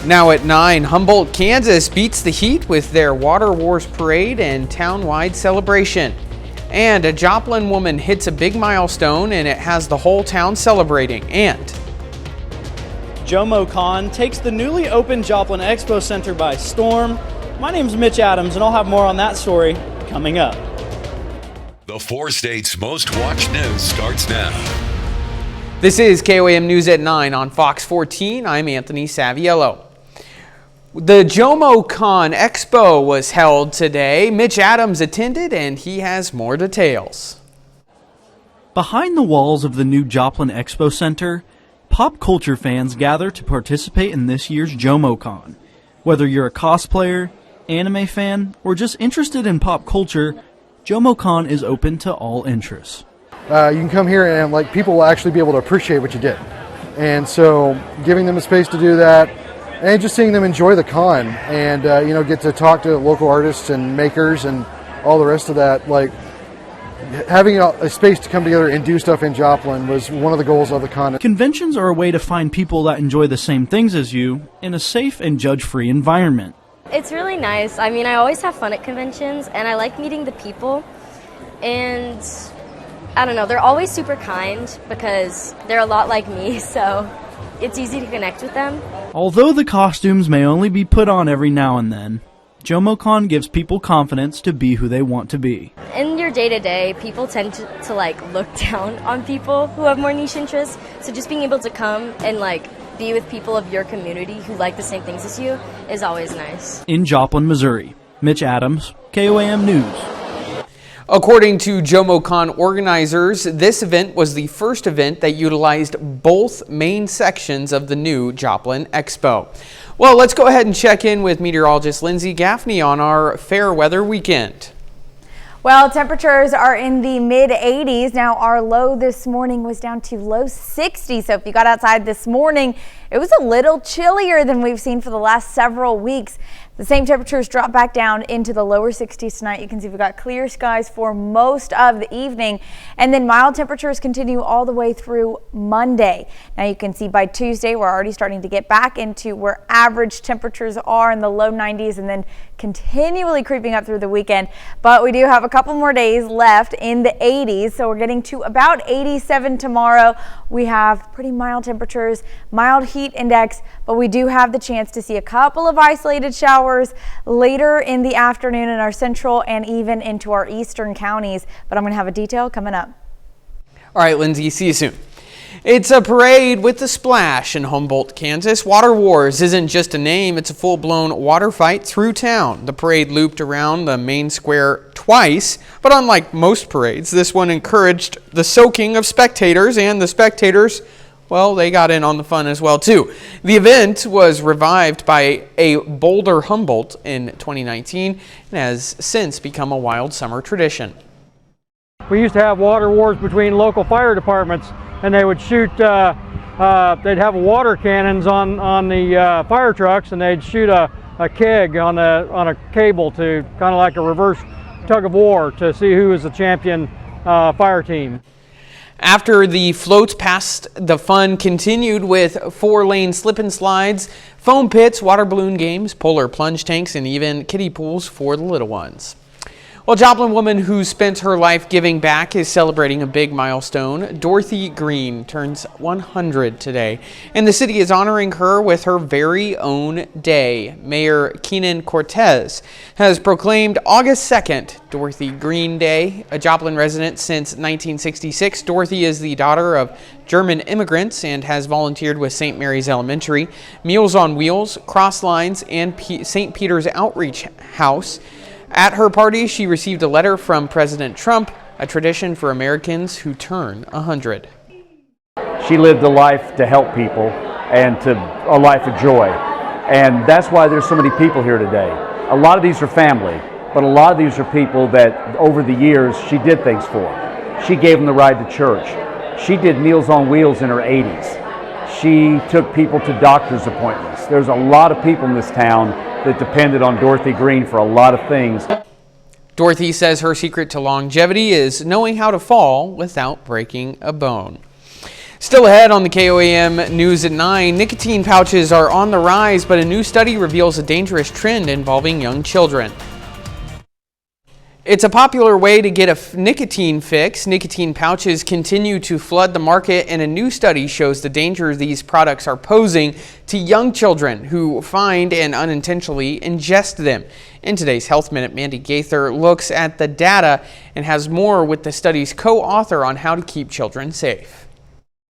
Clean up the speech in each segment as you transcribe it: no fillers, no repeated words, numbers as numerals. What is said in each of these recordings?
Now at 9, Humboldt, Kansas beats the heat with their Water Wars parade and town-wide celebration. And a Joplin woman hits a big milestone and it has the whole town celebrating. And JomoCon takes the newly opened Joplin Expo Center by storm. My name's Mitch Adams and I'll have more on that story coming up. The 4 states' most watched news starts now. This is KOAM News at 9 on Fox 14. I'm Anthony Saviello. The JomoCon Expo was held today. Mitch Adams attended and he has more details. Behind the walls of the new Joplin Expo Center, pop culture fans gather to participate in this year's JomoCon. Whether you're a cosplayer, anime fan, or just interested in pop culture, JomoCon is open to all interests. You can come here and people will actually be able to appreciate what you did. And so giving them a space to do that and just seeing them enjoy the con and, get to talk to local artists and makers and all the rest of that, having a space to come together and do stuff in Joplin was one of the goals of the con. Conventions are a way to find people that enjoy the same things as you in a safe and judge-free environment. It's really nice. I mean, I always have fun at conventions, and I like meeting the people. And I don't know, they're always super kind because they're a lot like me, so it's easy to connect with them. Although the costumes may only be put on every now and then, JomoCon gives people confidence to be who they want to be. In your day-to-day, people tend to look down on people who have more niche interests. So just being able to come and be with people of your community who like the same things as you is always nice. In Joplin, Missouri, Mitch Adams, KOAM News. According to JomoCon organizers, this event was the first event that utilized both main sections of the new Joplin Expo. Well, let's go ahead and check in with meteorologist Lindsay Gaffney on our fair weather weekend. Well, temperatures are in the mid-80s. Now, our low this morning was down to low 60s. So if you got outside this morning, it was a little chillier than we've seen for the last several weeks. The same temperatures drop back down into the lower 60s tonight. You can see we've got clear skies for most of the evening, and then mild temperatures continue all the way through Monday. Now you can see by Tuesday we're already starting to get back into where average temperatures are in the low 90s and then continually creeping up through the weekend. But we do have a couple more days left in the 80s, so we're getting to about 87 tomorrow. We have pretty mild temperatures, mild heat index, but we do have the chance to see a couple of isolated showers later in the afternoon in our central and even into our eastern counties. But I'm going to have a detail coming up. All right, Lindsay, see you soon. It's a parade with a splash in Humboldt, Kansas. Water Wars isn't just a name, it's a full-blown water fight through town. The parade looped around the main square twice, but unlike most parades, this one encouraged the soaking of spectators, and the spectators, well, they got in on the fun as well, too. The event was revived by a Boulder Humboldt in 2019 and has since become a wild summer tradition. We used to have water wars between local fire departments, and they would shoot, they'd have water cannons on the fire trucks, and they'd shoot a keg on a cable to kind of like a reverse tug of war to see who was the champion fire team. After the floats passed, the fun continued with 4-lane slip and slides, foam pits, water balloon games, polar plunge tanks, and even kiddie pools for the little ones. Well, Joplin woman who spent her life giving back is celebrating a big milestone. Dorothy Green turns 100 today, and the city is honoring her with her very own day. Mayor Keenan Cortez has proclaimed August 2nd Dorothy Green Day. A Joplin resident since 1966, Dorothy is the daughter of German immigrants and has volunteered with St. Mary's Elementary, Meals on Wheels, Cross Lines, and St. Peter's Outreach House. At her party, she received a letter from President Trump, a tradition for Americans who turn 100. She lived a life to help people and a life of joy. And that's why there's so many people here today. A lot of these are family, but a lot of these are people that over the years she did things for. She gave them the ride to church. She did Meals on Wheels in her 80s. She took people to doctor's appointments. There's a lot of people in this town that depended on Dorothy Green for a lot of things. Dorothy says her secret to longevity is knowing how to fall without breaking a bone. Still ahead on the KOAM News at 9, nicotine pouches are on the rise, but a new study reveals a dangerous trend involving young children. It's a popular way to get a nicotine fix. Nicotine pouches continue to flood the market, and a new study shows the danger these products are posing to young children who find and unintentionally ingest them. In today's Health Minute, Mandy Gaither looks at the data and has more with the study's co-author on how to keep children safe.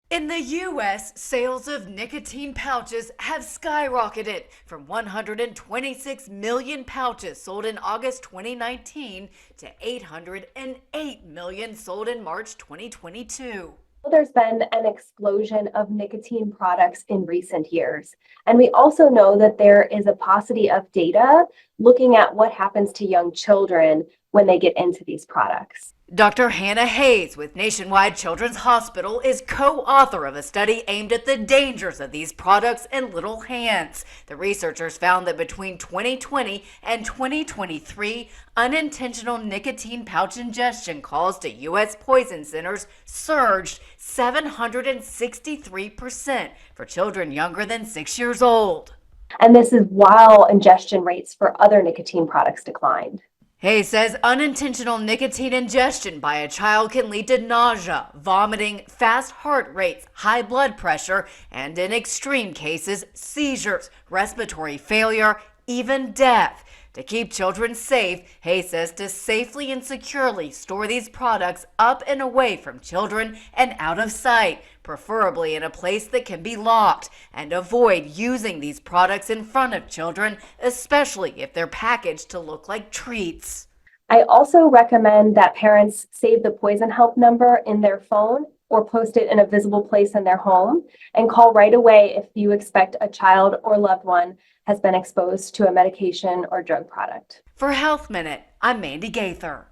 In the U.S., sales of nicotine pouches have skyrocketed from 126 million pouches sold in August 2019 to 808 million sold in March 2022. There's been an explosion of nicotine products in recent years. And we also know that there is a paucity of data looking at what happens to young children when they get into these products. Dr. Hannah Hayes with Nationwide Children's Hospital is co-author of a study aimed at the dangers of these products in little hands. The researchers found that between 2020 and 2023, unintentional nicotine pouch ingestion calls to U.S. poison centers surged 763% for children younger than 6 years old. And this is while ingestion rates for other nicotine products declined. Hayes says unintentional nicotine ingestion by a child can lead to nausea, vomiting, fast heart rates, high blood pressure, and in extreme cases, seizures, respiratory failure, even death. To keep children safe, Hayes says to safely and securely store these products up and away from children and out of sight, preferably in a place that can be locked, and avoid using these products in front of children, especially if they're packaged to look like treats. I also recommend that parents save the poison help number in their phone or post it in a visible place in their home and call right away if you expect a child or loved one has been exposed to a medication or drug product. For Health Minute, I'm Mandy Gaither.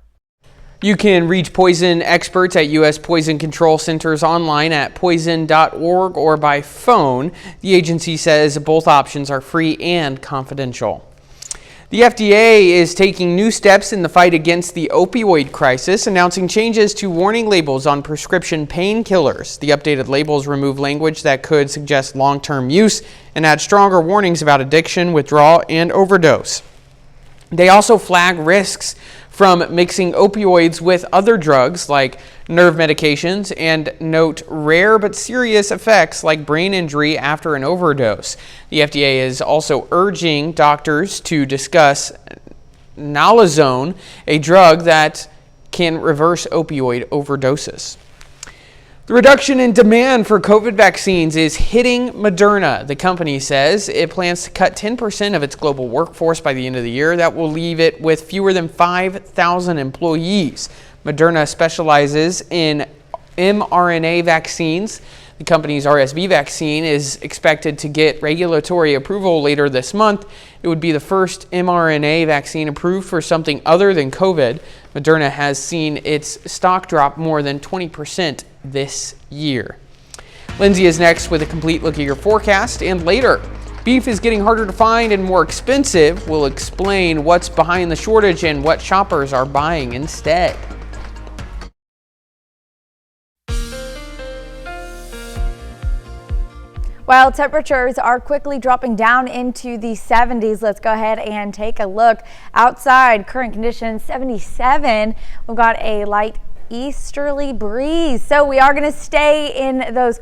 You can reach poison experts at U.S. Poison Control Centers online at poison.org or by phone. The agency says both options are free and confidential. The FDA is taking new steps in the fight against the opioid crisis, announcing changes to warning labels on prescription painkillers. The updated labels remove language that could suggest long-term use and add stronger warnings about addiction, withdrawal, and overdose. They also flag risks from mixing opioids with other drugs like nerve medications and note rare but serious effects like brain injury after an overdose. The FDA is also urging doctors to discuss naloxone, a drug that can reverse opioid overdoses. The reduction in demand for COVID vaccines is hitting Moderna. The company says it plans to cut 10% of its global workforce by the end of the year. That will leave it with fewer than 5,000 employees. Moderna specializes in mRNA vaccines. The company's RSV vaccine is expected to get regulatory approval later this month. It would be the first mRNA vaccine approved for something other than COVID. Moderna has seen its stock drop more than 20% this year. Lindsay is next with a complete look at your forecast, and later, beef is getting harder to find and more expensive. We'll explain what's behind the shortage and what shoppers are buying instead. While temperatures are quickly dropping down into the 70s, let's go ahead and take a look outside. Current conditions 77. We've got a light easterly breeze, so we are going to stay in those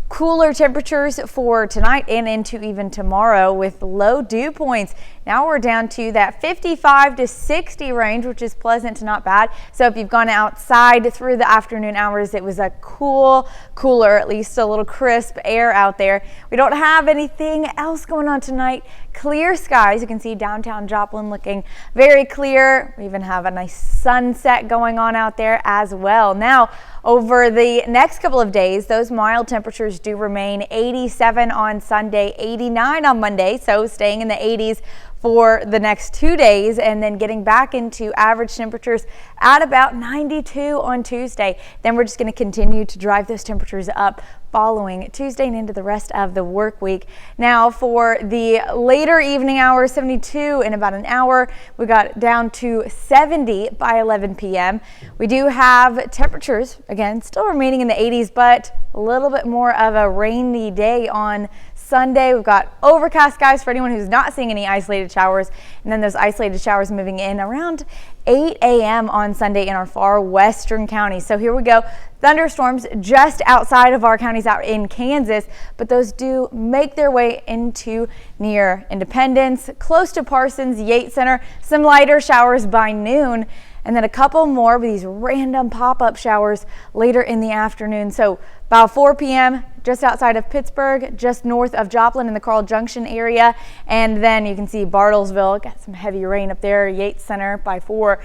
cooler temperatures for tonight and into even tomorrow with low dew points. Now we're down to that 55 to 60 range, which is pleasant to not bad. So if you've gone outside through the afternoon hours, it was a cooler, at least a little crisp air out there. We don't have anything else going on tonight. Clear skies. You can see downtown Joplin looking very clear. We even have a nice sunset going on out there as well. Now, over the next couple of days, those mild temperatures do remain. 87 on Sunday, 89 on Monday, so staying in the 80s for the next 2 days, and then getting back into average temperatures at about 92 on Tuesday. Then we're just going to continue to drive those temperatures up following Tuesday and into the rest of the work week. Now for the later evening hours, 72 in about an hour. We got down to 70 by 11 p.m. We do have temperatures, again, still remaining in the 80s, but a little bit more of a rainy day on Sunday. We've got overcast skies for anyone who's not seeing any isolated showers, and then those isolated showers moving in around 8 a.m. on Sunday in our far western counties. So here we go. Thunderstorms just outside of our counties out in Kansas, but those do make their way into near Independence, close to Parsons, Yates Center. Some lighter showers by noon, and then a couple more with these random pop-up showers later in the afternoon. So about 4 p.m. just outside of Pittsburgh, just north of Joplin in the Carl Junction area. And then you can see Bartlesville, got some heavy rain up there, Yates Center by 4.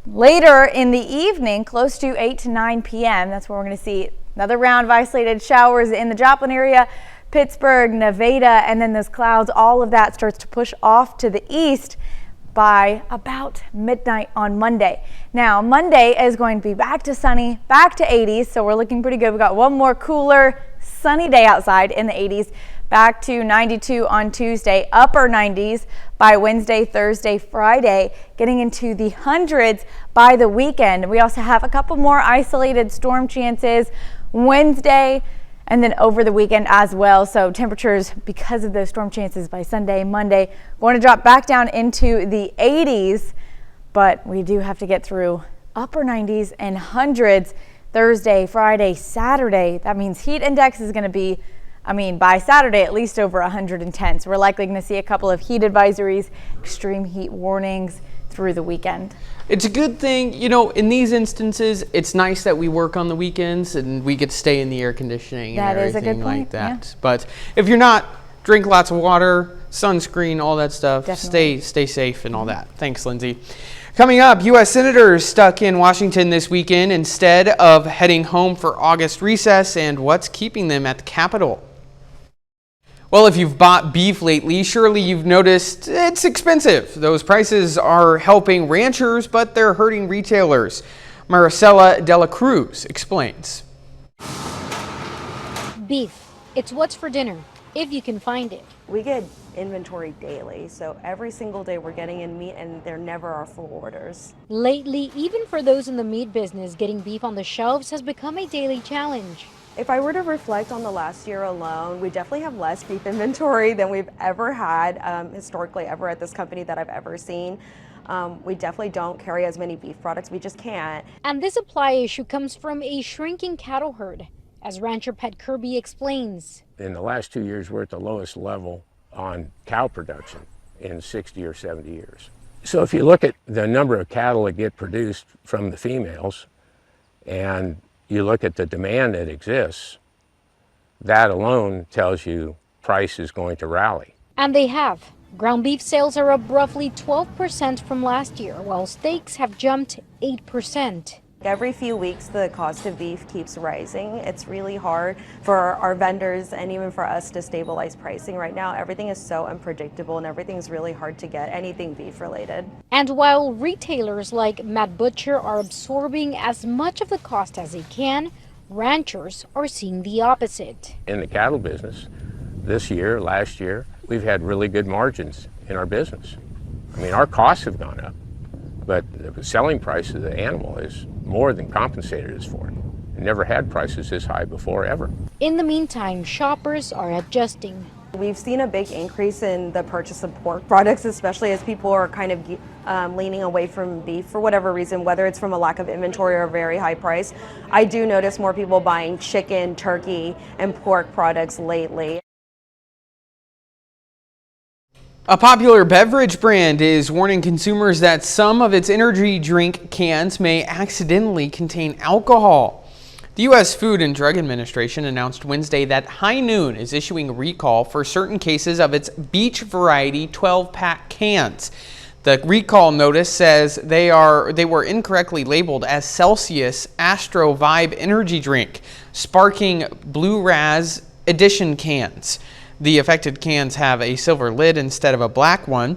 Later in the evening, close to 8 to 9 p.m., that's where we're going to see another round of isolated showers in the Joplin area, Pittsburgh, Nevada, and then those clouds, all of that starts to push off to the east by about midnight on Monday. Now, Monday is going to be back to sunny, back to 80s, so we're looking pretty good. We've got one more cooler, sunny day outside in the 80s, back to 92 on Tuesday, upper 90s by Wednesday, Thursday, Friday, getting into the hundreds by the weekend. We also have a couple more isolated storm chances Wednesday, and then over the weekend as well. So temperatures, because of those storm chances by Sunday, Monday, going to drop back down into the 80s, but we do have to get through upper 90s and hundreds Thursday, Friday, Saturday. That means heat index is going to be, by Saturday, at least over 110. So we're likely going to see a couple of heat advisories, extreme heat warnings through the weekend. It's a good thing, in these instances, it's nice that we work on the weekends and we get to stay in the air conditioning and everything like that. Yeah. But if you're not, drink lots of water, sunscreen, all that stuff. Definitely. Stay safe and all that. Thanks, Lindsay. Coming up, U.S. senators stuck in Washington this weekend instead of heading home for August recess, and what's keeping them at the Capitol. Well, if you've bought beef lately, surely you've noticed it's expensive. Those prices are helping ranchers, but they're hurting retailers. Maricela De La Cruz explains. Beef. It's what's for dinner, if you can find it. We get inventory daily, so every single day we're getting in meat, and there never are full orders. Lately, even for those in the meat business, getting beef on the shelves has become a daily challenge. If I were to reflect on the last year alone, we definitely have less beef inventory than we've ever had historically ever at this company that I've ever seen. We definitely don't carry as many beef products. We just can't. And this supply issue comes from a shrinking cattle herd, as rancher Pat Kirby explains. In the last 2 years, we're at the lowest level on cow production in 60 or 70 years. So if you look at the number of cattle that get produced from the females, and you look at the demand that exists, that alone tells you price is going to rally. And they have. Ground beef sales are up roughly 12% from last year, while steaks have jumped 8%. Every few weeks, the cost of beef keeps rising. It's really hard for our vendors and even for us to stabilize pricing right now. Everything is so unpredictable and everything's really hard to get anything beef related. And while retailers like Matt Butcher are absorbing as much of the cost as they can, ranchers are seeing the opposite. In the cattle business, this year, last year, we've had really good margins in our business. Our costs have gone up, but the selling price of the animal is more than compensated us for it. We never had prices this high before, ever. In the meantime, shoppers are adjusting. We've seen a big increase in the purchase of pork products, especially as people are kind of leaning away from beef for whatever reason, whether it's from a lack of inventory or a very high price. I do notice more people buying chicken, turkey, and pork products lately. A popular beverage brand is warning consumers that some of its energy drink cans may accidentally contain alcohol. The U.S. Food and Drug Administration announced Wednesday that High Noon is issuing a recall for certain cases of its Beach Variety 12-pack cans. The recall notice says they were incorrectly labeled as Celsius Astro Vibe Energy Drink, Sparking Blue Raz Edition cans. The affected cans have a silver lid instead of a black one.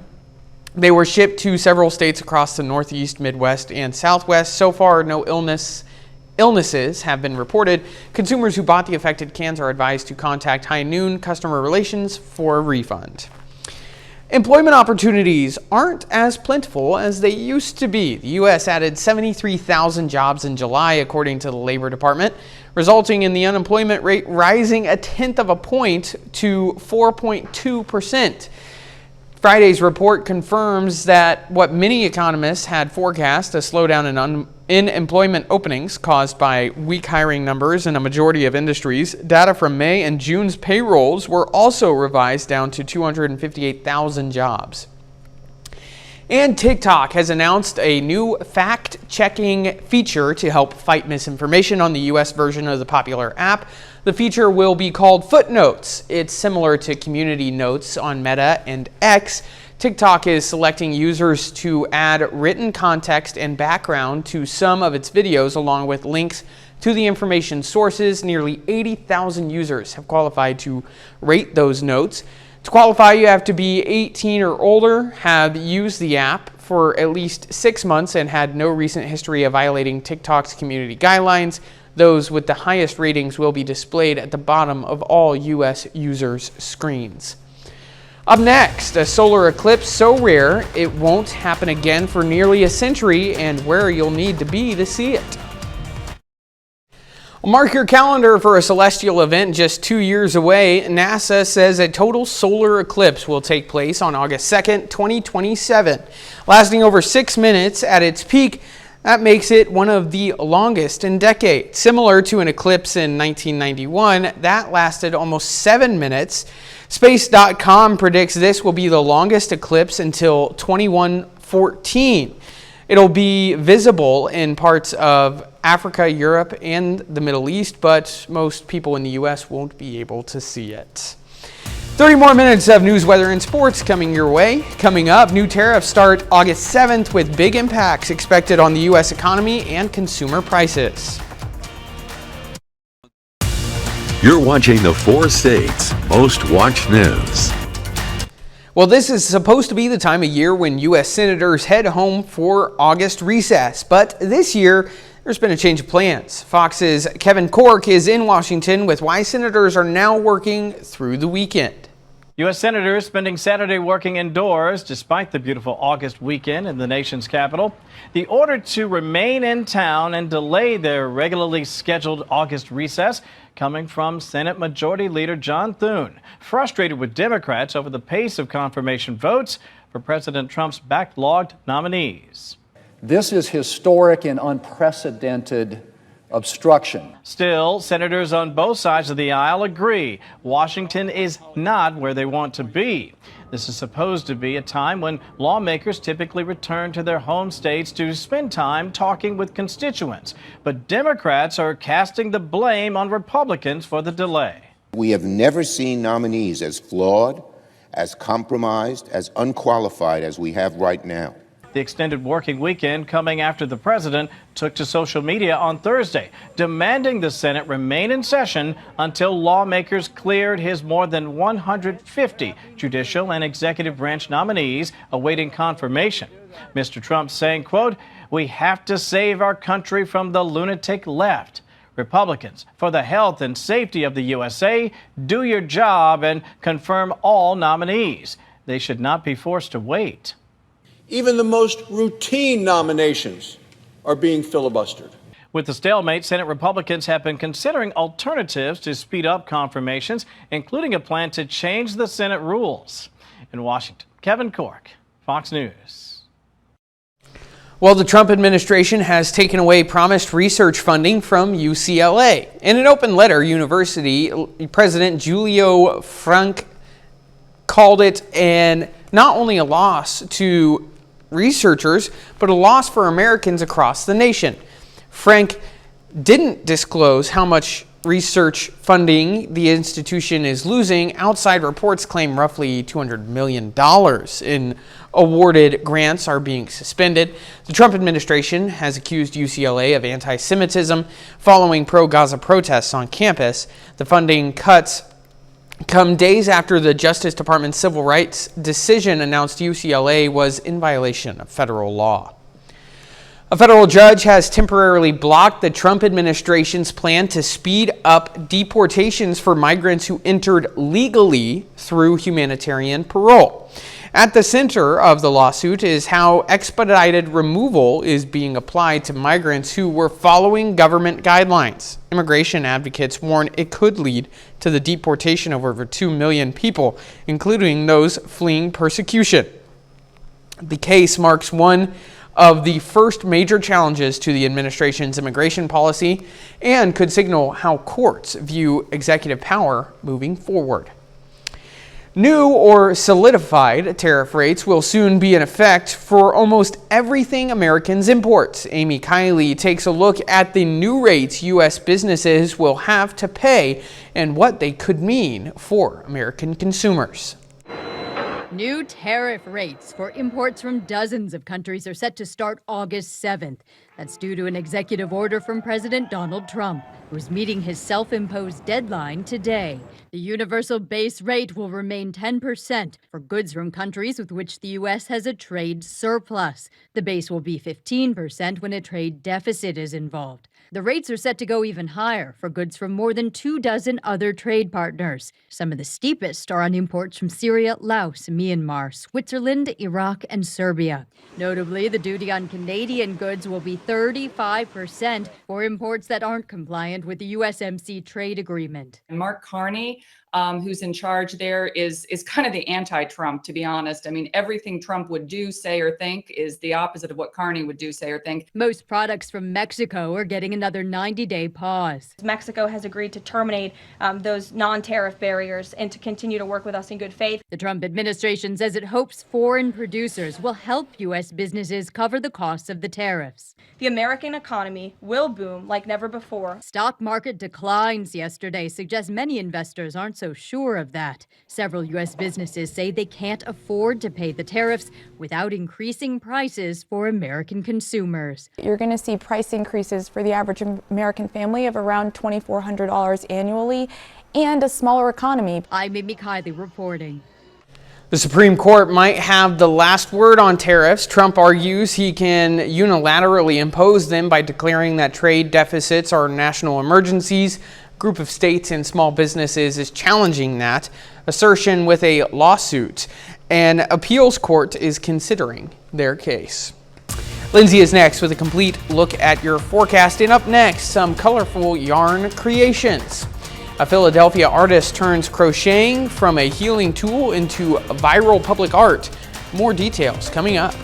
They were shipped to several states across the Northeast, Midwest, and Southwest. So far, no illness illnesses have been reported. Consumers who bought the affected cans are advised to contact High Noon Customer Relations for a refund. Employment opportunities aren't as plentiful as they used to be. The U.S. added 73,000 jobs in July, according to the Labor Department, resulting in the unemployment rate rising 1/10 of a point to 4.2%. Friday's report confirms that what many economists had forecast, a slowdown in employment openings caused by weak hiring numbers in a majority of industries. Data from May and June's payrolls were also revised down to 258,000 jobs. And TikTok has announced a new fact-checking feature to help fight misinformation on the U.S. version of the popular app. The feature will be called Footnotes. It's similar to Community Notes on Meta and X. TikTok is selecting users to add written context and background to some of its videos, along with links to the information sources. Nearly 80,000 users have qualified to rate those notes. To qualify, you have to be 18 or older, have used the app for at least 6 months, and had no recent history of violating TikTok's community guidelines. Those with the highest ratings will be displayed at the bottom of all U.S. users' screens. Up next, a solar eclipse so rare it won't happen again for nearly a century, and where you'll need to be to see it. Mark your calendar for a celestial event just 2 years away. NASA says a total solar eclipse will take place on August 2nd, 2027, lasting over 6 minutes at its peak. That makes it one of the longest in decades. Similar to an eclipse in 1991, that lasted almost 7 minutes. Space.com predicts this will be the longest eclipse until 2114. It'll be visible in parts of Africa, Europe, and the Middle East, but most people in the U.S. won't be able to see it. 30 more minutes of news, weather, and sports coming your way. Coming up, new tariffs start August 7th with big impacts expected on the U.S. economy and consumer prices. You're watching the 4 states' most watched news. Well, this is supposed to be the time of year when U.S. senators head home for August recess, but this year there's been a change of plans. Fox's Kevin Cork is in Washington with why senators are now working through the weekend. U.S. senators spending Saturday working indoors despite the beautiful August weekend in the nation's capital. The order to remain in town and delay their regularly scheduled August recess coming from Senate Majority Leader John Thune, frustrated with Democrats over the pace of confirmation votes for President Trump's backlogged nominees. This is historic and unprecedented obstruction. Still, senators on both sides of the aisle agree Washington is not where they want to be. This is supposed to be a time when lawmakers typically return to their home states to spend time talking with constituents. But Democrats are casting the blame on Republicans for the delay. We have never seen nominees as flawed, as compromised, as unqualified as we have right now. The extended working weekend coming after the president took to social media on Thursday, demanding the Senate remain in session until lawmakers cleared his more than 150 judicial and executive branch nominees awaiting confirmation. Mr. Trump saying, quote, "We have to save our country from the lunatic left. Republicans, for the health and safety of the USA, do your job and confirm all nominees. They should not be forced to wait." Even the most routine nominations are being filibustered. With the stalemate, Senate Republicans have been considering alternatives to speed up confirmations, including a plan to change the Senate rules. In Washington, Kevin Cork, Fox News. Well, the Trump administration has taken away promised research funding from UCLA. In an open letter, University President Julio Frank called it not only a loss to researchers, but a loss for Americans across the nation. Frank didn't disclose how much research funding the institution is losing. Outside reports claim roughly $200 million in awarded grants are being suspended. The Trump administration has accused UCLA of anti-Semitism following pro-Gaza protests on campus. The funding cuts come days after the Justice Department's civil rights decision announced UCLA was in violation of federal law. A federal judge has temporarily blocked the Trump administration's plan to speed up deportations for migrants who entered legally through humanitarian parole. At the center of the lawsuit is how expedited removal is being applied to migrants who were following government guidelines. Immigration advocates warn it could lead to the deportation of over 2 million people, including those fleeing persecution. The case marks one of the first major challenges to the administration's immigration policy and could signal how courts view executive power moving forward. New or solidified tariff rates will soon be in effect for almost everything Americans import. Amy Kiley takes a look at the new rates U.S. businesses will have to pay and what they could mean for American consumers. New tariff rates for imports from dozens of countries are set to start August 7th. That's due to an executive order from President Donald Trump, who's meeting his self-imposed deadline today. The universal base rate will remain 10% for goods from countries with which the U.S. has a trade surplus. The base will be 15% when a trade deficit is involved. The rates are set to go even higher for goods from more than 24 other trade partners. Some of the steepest are on imports from Syria, Laos, Myanmar, Switzerland, Iraq, and Serbia. Notably, the duty on Canadian goods will be 35% for imports that aren't compliant with the USMC trade agreement. Mark Carney, who's in charge there, is kind of the anti-Trump, to be honest. I mean, everything Trump would do, say, or think is the opposite of what Carney would do, say, or think. Most products from Mexico are getting another 90-day pause. Mexico has agreed to terminate those non-tariff barriers and to continue to work with us in good faith. The Trump administration says it hopes foreign producers will help U.S. businesses cover the costs of the tariffs. The American economy will boom like never before. Stock market declines yesterday suggest many investors aren't so sure of that. Several U.S. businesses say they can't afford to pay the tariffs without increasing prices for American consumers. You're going to see price increases for the average American family of around $2,400 annually and a smaller economy. I'm Amy Kiley reporting. The Supreme Court might have the last word on tariffs. Trump argues he can unilaterally impose them by declaring that trade deficits are national emergencies. A group of states and small businesses is challenging that assertion with a lawsuit. An appeals court is considering their case. Lindsay is next with a complete look at your forecast. And up next, some colorful yarn creations. A Philadelphia artist turns crocheting from a healing tool into viral public art. More details coming up.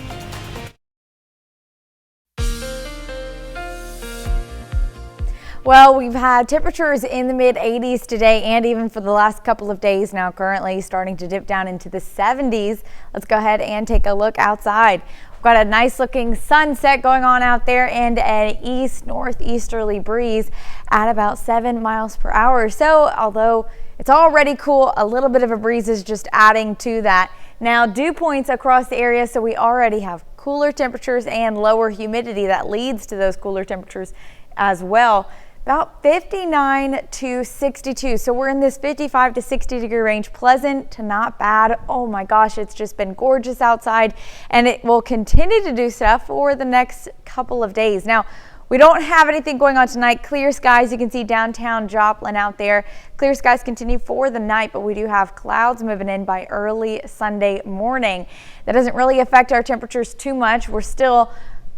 Well, we've had temperatures in the mid-80s today and even for the last couple of days now, currently starting to dip down into the 70s. Let's go ahead and take a look outside. We've got a nice looking sunset going on out there and an east-northeasterly breeze at about 7 miles per hour. So although it's already cool, a little bit of a breeze is just adding to that. Now, dew points across the area, so we already have cooler temperatures and lower humidity that leads to those cooler temperatures as well. About 59 to 62. So we're in this 55 to 60 degree range. Pleasant to not bad. Oh my gosh, it's just been gorgeous outside and it will continue to do stuff for the next couple of days. Now, we don't have anything going on tonight. Clear skies. You can see downtown Joplin out there. Clear skies continue for the night, but we do have clouds moving in by early Sunday morning. That doesn't really affect our temperatures too much. We're still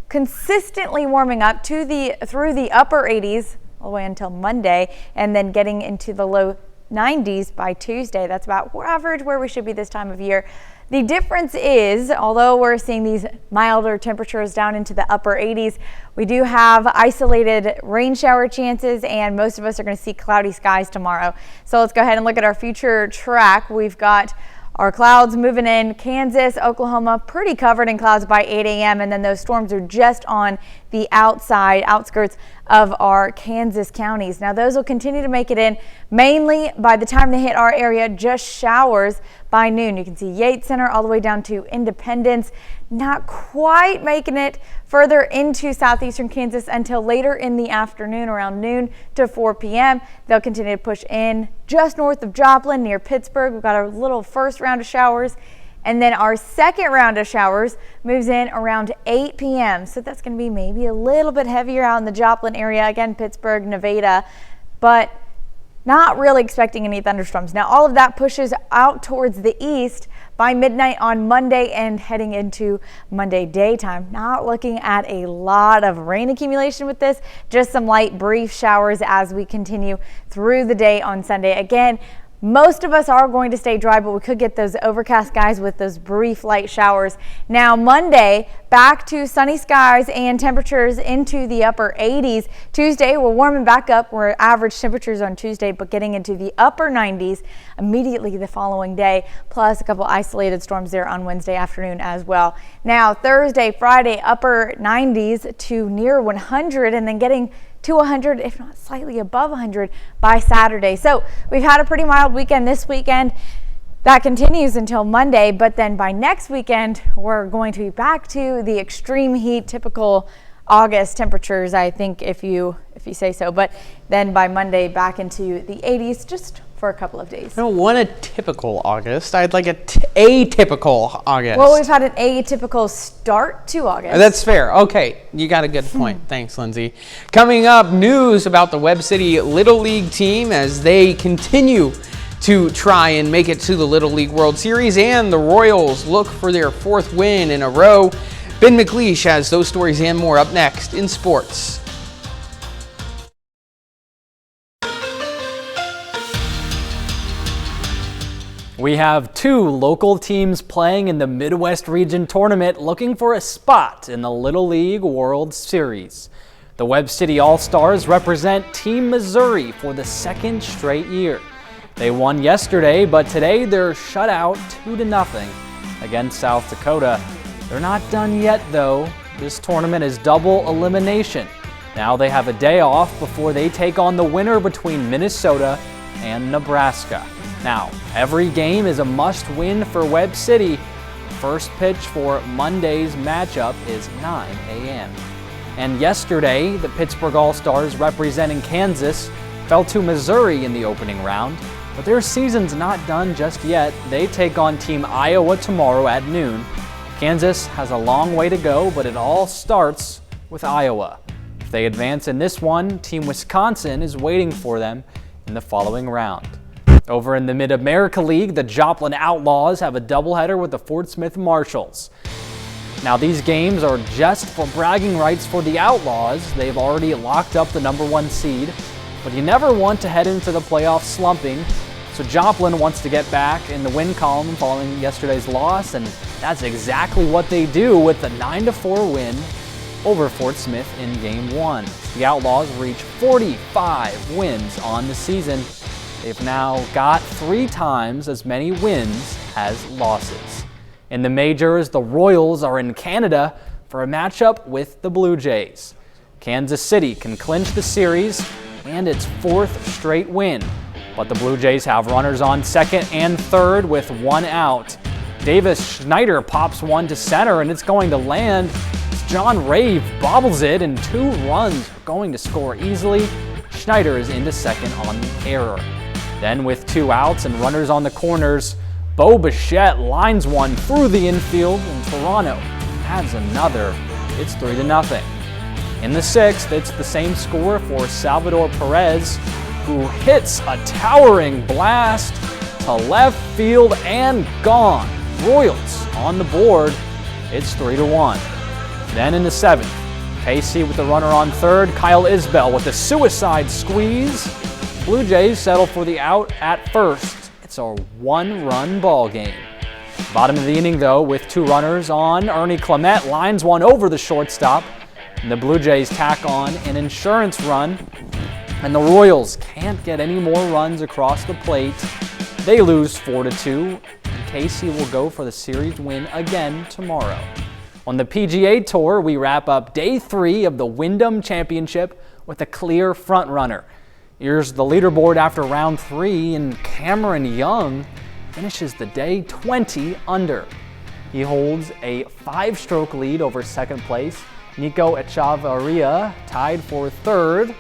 consistently warming up through the upper 80s all the way until Monday, and then getting into the low 90s by Tuesday. That's about average where we should be this time of year. The difference is, although we're seeing these milder temperatures down into the upper 80s, we do have isolated rain shower chances, and most of us are going to see cloudy skies tomorrow. So let's go ahead and look at our future track. We've got our clouds moving in. Kansas, Oklahoma, pretty covered in clouds by 8 a.m. And then those storms are just on the outskirts of our Kansas counties. Now those will continue to make it in mainly by the time they hit our area, just showers by noon. You can see Yates Center all the way down to Independence. Not quite making it further into southeastern Kansas until later in the afternoon, around noon to 4 p.m. They'll continue to push in just north of Joplin near Pittsburgh. We've got a little first round of showers. And then our second round of showers moves in around 8 p.m. So that's going to be maybe a little bit heavier out in the Joplin area. Again, Pittsburgh, Nevada, but not really expecting any thunderstorms. Now, all of that pushes out towards the east by midnight on Monday and heading into Monday daytime. Not looking at a lot of rain accumulation with this, just some light brief showers as we continue through the day on Sunday. Again, most of us are going to stay dry, but we could get those overcast skies with those brief light showers. Now Monday, back to sunny skies and temperatures into the upper 80s. Tuesday, we're warming back up. We're average temperatures on Tuesday, but getting into the upper 90s immediately the following day, plus a couple isolated storms there on Wednesday afternoon as well. Now Thursday, Friday, upper 90s to near 100, and then getting to 100, if not slightly above 100 by Saturday. So we've had a pretty mild weekend this weekend. That continues until Monday, but then by next weekend, we're going to be back to the extreme heat, typical August temperatures, I think, if you say so. But then by Monday, back into the 80s, just for a couple of days. I don't want a typical August. I'd like atypical August. Well, we've had an atypical start to August. That's fair. Okay, you got a good point. Thanks, Lindsay. Coming up, news about the Webb City Little League team as they continue to try and make it to the Little League World Series, and the Royals look for their 4th win in a row. Ben McLeish has those stories and more up next in sports. We have 2 local teams playing in the Midwest Region Tournament looking for a spot in the Little League World Series. The Webb City All-Stars represent Team Missouri for the 2nd straight year. They won yesterday, but today they're shut out 2-0 against South Dakota. They're not done yet though. This tournament is double elimination. Now they have a day off before they take on the winner between Minnesota and Nebraska. Now, every game is a must-win for Webb City. First pitch for Monday's matchup is 9 a.m. And yesterday, the Pittsburgh All-Stars representing Kansas fell to Missouri in the opening round, but their season's not done just yet. They take on Team Iowa tomorrow at noon. Kansas has a long way to go, but it all starts with Iowa. If they advance in this one, Team Wisconsin is waiting for them in the following round. Over in the Mid-America League, the Joplin Outlaws have a doubleheader with the Fort Smith Marshals. Now these games are just for bragging rights for the Outlaws. They've already locked up the #1 seed, but you never want to head into the playoffs slumping. So Joplin wants to get back in the win column following yesterday's loss, and that's exactly what they do with the 9-4 win over Fort Smith in Game 1. The Outlaws reach 45 wins on the season. They've now got 3 times as many wins as losses. In the majors, the Royals are in Canada for a matchup with the Blue Jays. Kansas City can clinch the series and its 4th straight win, but the Blue Jays have runners on second and third with 1 out. Davis Schneider pops one to center, and it's going to land. John Rave bobbles it, and 2 runs are going to score easily. Schneider is into second on the error. Then with 2 outs and runners on the corners, Bo Bichette lines one through the infield, and Toronto adds another. It's 3-0. In the 6th, it's the same score for Salvador Perez, who hits a towering blast to left field and gone. Royals on the board. It's 3-1. Then in the 7th, Casey with the runner on third, Kyle Isbell with a suicide squeeze. Blue Jays settle for the out at first. It's a 1-run ball game. Bottom of the inning though, with 2 runners on, Ernie Clement lines one over the shortstop, and the Blue Jays tack on an insurance run, and the Royals can't get any more runs across the plate. They lose 4-2, and Casey will go for the series win again tomorrow. On the PGA Tour, we wrap up day 3 of the Wyndham Championship with a clear front runner. Here's the leaderboard after round 3, and Cameron Young finishes the day 20 under. He holds a 5-stroke lead over second place. Nico Echavarria tied for third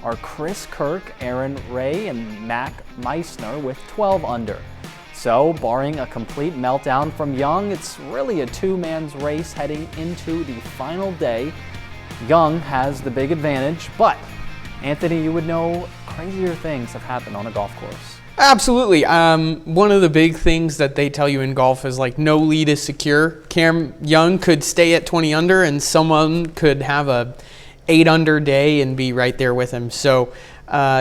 are Chris Kirk, Aaron Ray, and Mac Meissner with 12 under. So, barring a complete meltdown from Young, it's really a two-man's race heading into the final day. Young has the big advantage, but Anthony, you would know crazier things have happened on a golf course. Absolutely. One of the big things that they tell you in golf is like no lead is secure. Cam Young could stay at 20 under and someone could have a 8 under day and be right there with him. So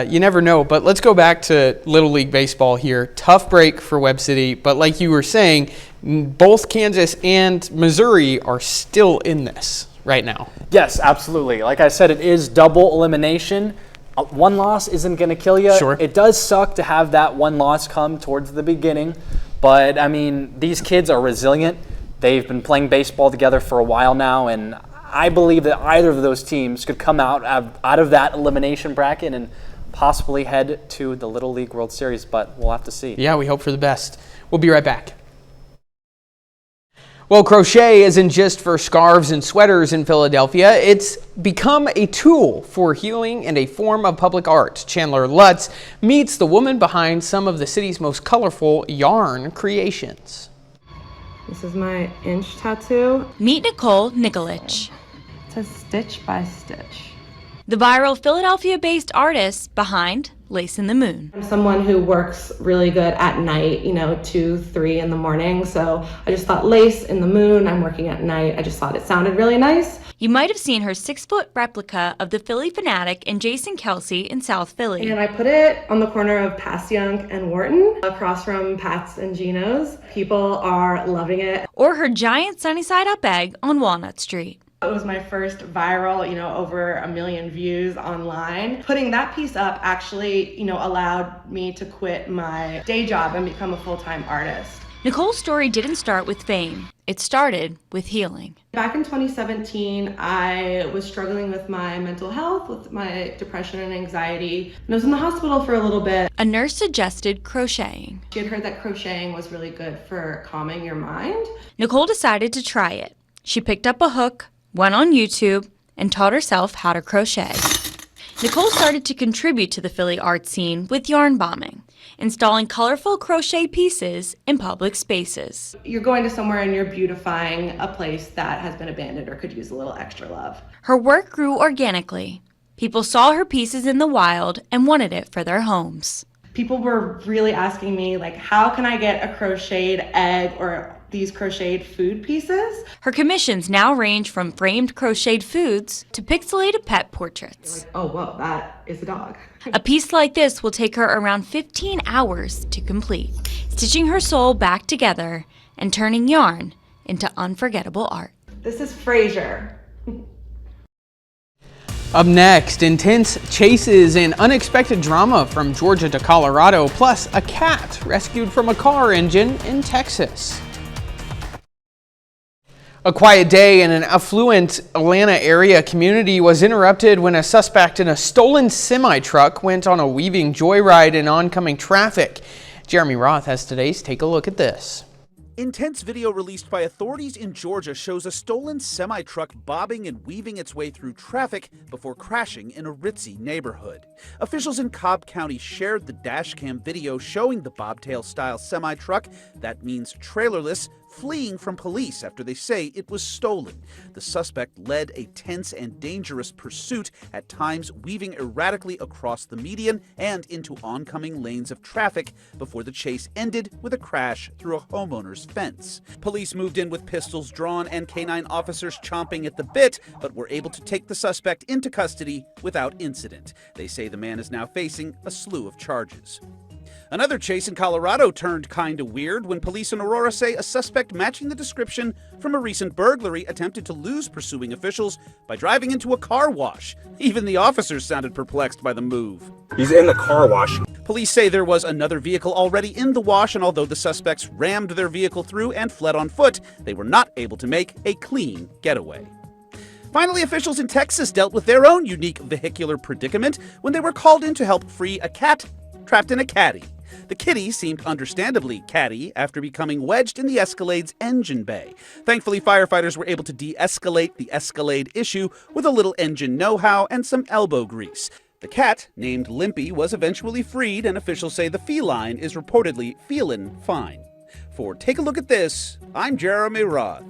you never know. But let's go back to Little League Baseball here. Tough break for Webb City. But like you were saying, both Kansas and Missouri are still in this right now. Yes, absolutely. Like I said, it is double elimination. One loss isn't going to kill you. Sure. It does suck to have that one loss come towards the beginning. But, I mean, these kids are resilient. They've been playing baseball together for a while now, and I believe that either of those teams could come out of that elimination bracket and possibly head to the Little League World Series, but we'll have to see. Yeah, we hope for the best. We'll be right back. Well, crochet isn't just for scarves and sweaters in Philadelphia. It's become a tool for healing and a form of public art. Chandler Lutz meets the woman behind some of the city's most colorful yarn creations. This is my inch tattoo. Meet Nicole Nikolic. It says stitch by stitch. The viral Philadelphia-based artist behind Lace in the Moon. I'm someone who works really good at night, 2, 3 in the morning. So I just thought lace in the moon, I'm working at night. I just thought it sounded really nice. You might have seen her 6-foot replica of the Philly Fanatic and Jason Kelsey in South Philly. And I put it on the corner of Passyunk and Wharton, across from Pat's and Gino's. People are loving it. Or her giant sunny side up egg on Walnut Street. It was my first viral, over 1 million views online. Putting that piece up actually, allowed me to quit my day job and become a full-time artist. Nicole's story didn't start with fame. It started with healing. Back in 2017, I was struggling with my mental health, with my depression and anxiety. And I was in the hospital for a little bit. A nurse suggested crocheting. She had heard that crocheting was really good for calming your mind. Nicole decided to try it. She picked up a hook, went on YouTube, and taught herself how to crochet. Nicole started to contribute to the Philly art scene with yarn bombing, installing colorful crochet pieces in public spaces. You're going to somewhere and you're beautifying a place that has been abandoned or could use a little extra love. Her work grew organically. People saw her pieces in the wild and wanted it for their homes. People were really asking me, how can I get a crocheted egg or these crocheted food pieces? Her commissions now range from framed crocheted foods to pixelated pet portraits. Oh, whoa, that is a dog. A piece like this will take her around 15 hours to complete, stitching her soul back together and turning yarn into unforgettable art. This is Frasier. Up next, intense chases and unexpected drama from Georgia to Colorado, plus a cat rescued from a car engine in Texas. A quiet day in an affluent Atlanta area community was interrupted when a suspect in a stolen semi-truck went on a weaving joyride in oncoming traffic. Jeremy Roth has today's Take a Look at This. Intense video released by authorities in Georgia shows a stolen semi-truck bobbing and weaving its way through traffic before crashing in a ritzy neighborhood. Officials in Cobb County shared the dashcam video showing the bobtail-style semi-truck, that means trailerless, fleeing from police after they say it was stolen. The suspect led a tense and dangerous pursuit, at times weaving erratically across the median and into oncoming lanes of traffic before the chase ended with a crash through a homeowner's fence. Police moved in with pistols drawn and canine officers chomping at the bit, but were able to take the suspect into custody without incident. They say the man is now facing a slew of charges. Another chase in Colorado turned kinda weird when police in Aurora say a suspect matching the description from a recent burglary attempted to lose pursuing officials by driving into a car wash. Even the officers sounded perplexed by the move. He's in the car wash. Police say there was another vehicle already in the wash, and although the suspects rammed their vehicle through and fled on foot, they were not able to make a clean getaway. Finally, officials in Texas dealt with their own unique vehicular predicament when they were called in to help free a cat trapped in a caddy. The kitty seemed understandably catty after becoming wedged in the Escalade's engine bay. Thankfully, firefighters were able to de-escalate the Escalade issue with a little engine know-how and some elbow grease. The cat, named Limpy, was eventually freed, and officials say the feline is reportedly feeling fine. For Take a Look at This, I'm Jeremy Roth.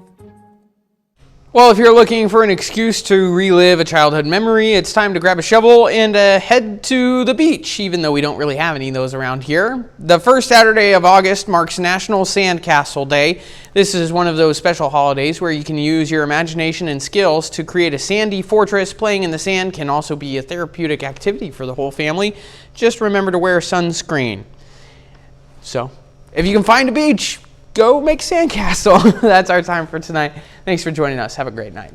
Well, if you're looking for an excuse to relive a childhood memory, it's time to grab a shovel and head to the beach, even though we don't really have any of those around here. The first Saturday of August marks National Sandcastle Day. This is one of those special holidays where you can use your imagination and skills to create a sandy fortress. Playing in the sand can also be a therapeutic activity for the whole family. Just remember to wear sunscreen. So, if you can find a beach, go make a sandcastle. That's our time for tonight. Thanks for joining us. Have a great night.